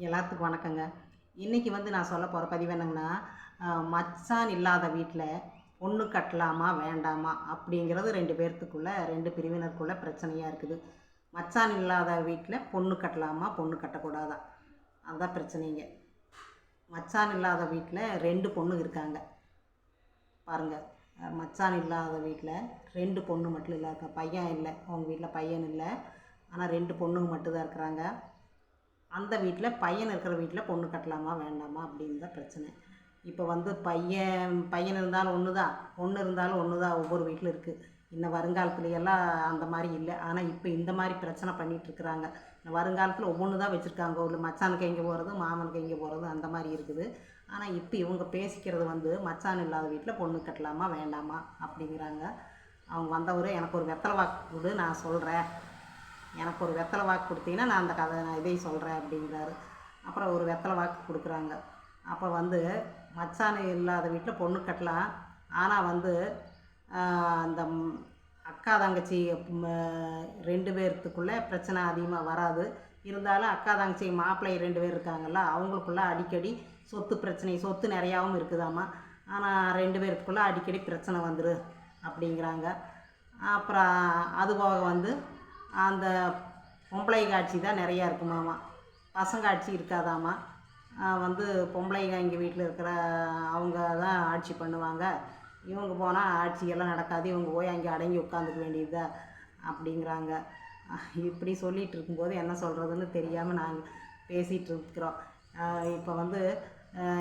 எல்லாத்துக்கும் வணக்கங்க. இன்றைக்கி நான் சொல்ல போகிற பதிவு என்னங்கன்னா, மச்சான் இல்லாத வீட்டில் பொண்ணு கட்டலாமா வேண்டாமா அப்படிங்கிறது 2 பேர்த்துக்குள்ள 2 பிரிவினருக்குள்ள பிரச்சனையாக இருக்குது. மச்சான் இல்லாத வீட்டில் பொண்ணு கட்டலாமா பொண்ணு கட்டக்கூடாதா, அதுதான் பிரச்சனைங்க. மச்சான் இல்லாத வீட்டில் 2 பொண்ணு இருக்காங்க பாருங்கள். மச்சான் இல்லாத வீட்டில் 2 பொண்ணு மட்டும் இல்லை, பையன் இல்லை, அவங்க வீட்டில் பையன் இல்லை, ஆனால் 2 பொண்ணுங்க மட்டும்தான் இருக்கிறாங்க. அந்த வீட்டில் பையன் இருக்கிற வீட்டில் பொண்ணு கட்டலாமா வேண்டாமா அப்படின்னு தான் பிரச்சனை. இப்போ பையன் இருந்தாலும் ஒன்று தான், பொண்ணு இருந்தாலும் ஒன்று தான், ஒவ்வொரு வீட்டில் இருக்குது. இன்னும் வருங்காலத்துலையெல்லாம் அந்த மாதிரி இல்லை. ஆனால் இப்போ இந்த மாதிரி பிரச்சனை பண்ணிகிட்ருக்குறாங்க. வருங்காலத்தில் ஒவ்வொன்று தான் வச்சுருக்காங்க. ஒரு மச்சானுக்கு எங்கே போகிறது, மாமனுக்கு எங்கே போகிறது, அந்த மாதிரி இருக்குது. ஆனால் இப்போ இவங்க பேசிக்கிறது மச்சான் இல்லாத வீட்டில் பொண்ணு கட்டலாமா வேண்டாமா அப்படிங்கிறாங்க. அவங்க வந்தவர் எனக்கு ஒரு வெத்தலை வாக்கு கொடு, நான் சொல்கிறேன், எனக்கு ஒரு வெத்தலை வாக்கு கொடுத்தீங்கன்னா நான் அந்த நான் இதையும் சொல்கிறேன் அப்படிங்கிறாரு. அப்புறம் ஒரு வெத்தலை வாக்கு கொடுக்குறாங்க. அப்போ மச்சான் இல்லாத வீட்டில் பொண்ணு கட்டலாம். ஆனால் அந்த அக்கா தங்கச்சி 2 பேர்த்துக்குள்ளே பிரச்சனை அதிகமாக வராது. இருந்தாலும் அக்கா தங்கச்சி மாப்பிள்ளை 2 பேர் இருக்காங்கல்ல, அவங்களுக்குள்ள அடிக்கடி சொத்து பிரச்சனை, சொத்து நிறையாவும் இருக்குதாம்மா. ஆனால் 2 பேருக்குள்ளே அடிக்கடி பிரச்சனை வந்துடும் அப்படிங்கிறாங்க. அப்புறம் அது போக அந்த பொம்பளைங்க ஆட்சி தான் நிறையா இருக்குமாமா, பசங்க ஆட்சி இருக்காதாம்மா. பொம்பளைங்க இங்கே வீட்டில் இருக்கிற அவங்க தான் ஆட்சி பண்ணுவாங்க, இவங்க போனால் ஆட்சியெல்லாம் நடக்காது, இவங்க போய் அங்கே அடங்கி உட்காந்துக்க வேண்டியதா அப்படிங்கிறாங்க. இப்படி சொல்லிகிட்டு இருக்கும்போது என்ன சொல்கிறதுன்னு தெரியாமல் நாங்கள் பேசிகிட்டு இருக்கிறோம். இப்போ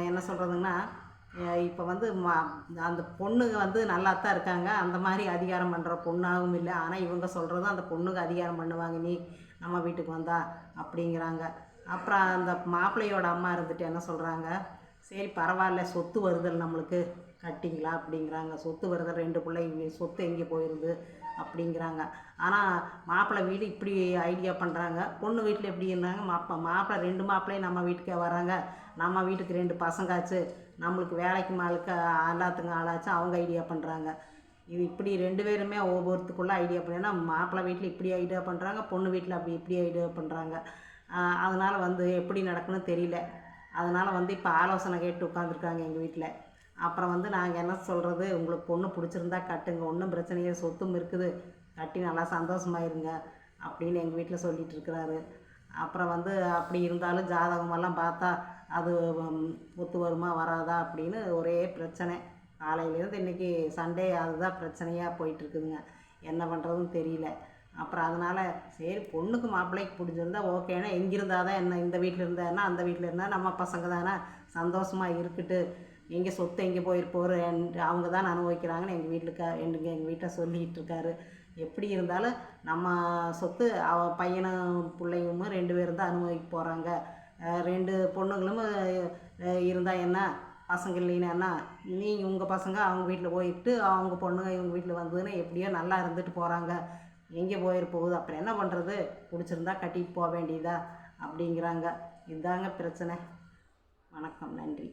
என்ன சொல்கிறதுன்னா, இப்போ அந்த பொண்ணுங்க நல்லா தான் இருக்காங்க, அந்த மாதிரி அதிகாரம் பண்ணுற பொண்ணாகவும் இல்லை. ஆனால் இவங்க சொல்கிறதும் அந்த பொண்ணுங்க அதிகாரம் பண்ணுவாங்க, நீ நம்ம வீட்டுக்கு வந்தா அப்படிங்கிறாங்க. அப்புறம் அந்த மாப்பிள்ளையோட அம்மா இருந்துட்டு என்ன சொல்கிறாங்க, சரி பரவாயில்ல, சொத்து வருதல் நம்மளுக்கு கட்டிங்களா அப்படிங்கிறாங்க. சொத்து வருதல், 2 பிள்ளைங்க சொத்து எங்கே போயிடுது அப்படிங்கிறாங்க. ஆனால் மாப்பிள்ளை வீடு இப்படி ஐடியா பண்ணுறாங்க, பொண்ணு வீட்டில் எப்படி இருந்தாங்க, மாப்பிள்ளை 2 மாப்பிள்ளையும் நம்ம வீட்டுக்கே வராங்க, நம்ம வீட்டுக்கு 2 பசங்காச்சு, நம்மளுக்கு வேலைக்கு மாளுக்கு எல்லாத்துக்கும் ஆளாச்சு, அவங்க ஐடியா பண்ணுறாங்க. இது இப்படி 2 பேருமே ஒவ்வொருத்துக்குள்ளே ஐடியா பண்ணா, மாப்பிள்ளை வீட்டில் இப்படி ஐடியா பண்ணுறாங்க, பொண்ணு வீட்டில் இப்படி ஐடியா பண்ணுறாங்க. அதனால் எப்படி நடக்குன்னு தெரியல. அதனால் இப்போ ஆலோசனை கேட்டு உட்காந்துருக்காங்க எங்கள் வீட்டில். அப்புறம் நாங்கள் என்ன சொல்கிறது, உங்களுக்கு பொண்ணு பிடிச்சிருந்தா கட்டுங்க, ஒன்றும் பிரச்சனையே, சொத்தும் இருக்குது, கட்டி நல்லா சந்தோஷமாயிருங்க அப்படின்னு எங்கள் வீட்டில் சொல்லிகிட்டு இருக்கிறாரு. அப்புறம் அப்படி இருந்தாலும் ஜாதகமெல்லாம் பார்த்தா அது ஒத்து வருமா வராதா அப்படின்னு ஒரே பிரச்சனை. காலையிலேருந்து இன்றைக்கி சண்டே அதுதான் பிரச்சனையாக போயிட்டுருக்குதுங்க. என்ன பண்ணுறதுன்னு தெரியல. அப்புறம் அதனால் சரி பொண்ணுக்கு மாப்பிள்ளைக்கு பிடிச்சிருந்தா ஓகேனா, எங்கே இருந்தால் தான் என்ன, இந்த வீட்டில் இருந்தாருன்னா அந்த வீட்டில் இருந்தால் நம்ம பசங்க தானே சந்தோஷமாக இருக்கட்டு, எங்கே சொத்து எங்கே போயிருப்போர், அவங்க தான் அனுபவிக்கிறாங்கன்னு எங்கள் வீட்டில் சொல்லிகிட்டு இருக்காரு. எப்படி இருந்தாலும் நம்ம சொத்து பையனும் பிள்ளையும் 2 பேரும் தான் அனுபவிக்க போகிறாங்க. 2 பொண்ணுங்களும் இருந்தால் என்ன, பசங்க இல்லைன்னா என்ன, நீங்கள் உங்கள் பசங்க அவங்க வீட்டில் போயிட்டு அவங்க பொண்ணுங்க இவங்க வீட்டில் வந்ததுன்னா எப்படியோ நல்லா இருந்துட்டு போகிறாங்க, எங்கே போகுது, அப்புறம் என்ன பண்ணுறது, பிடிச்சிருந்தா கட்டிட்டு போக வேண்டியதா அப்படிங்கிறாங்க. இதுதாங்க பிரச்சனை. வணக்கம், நன்றி.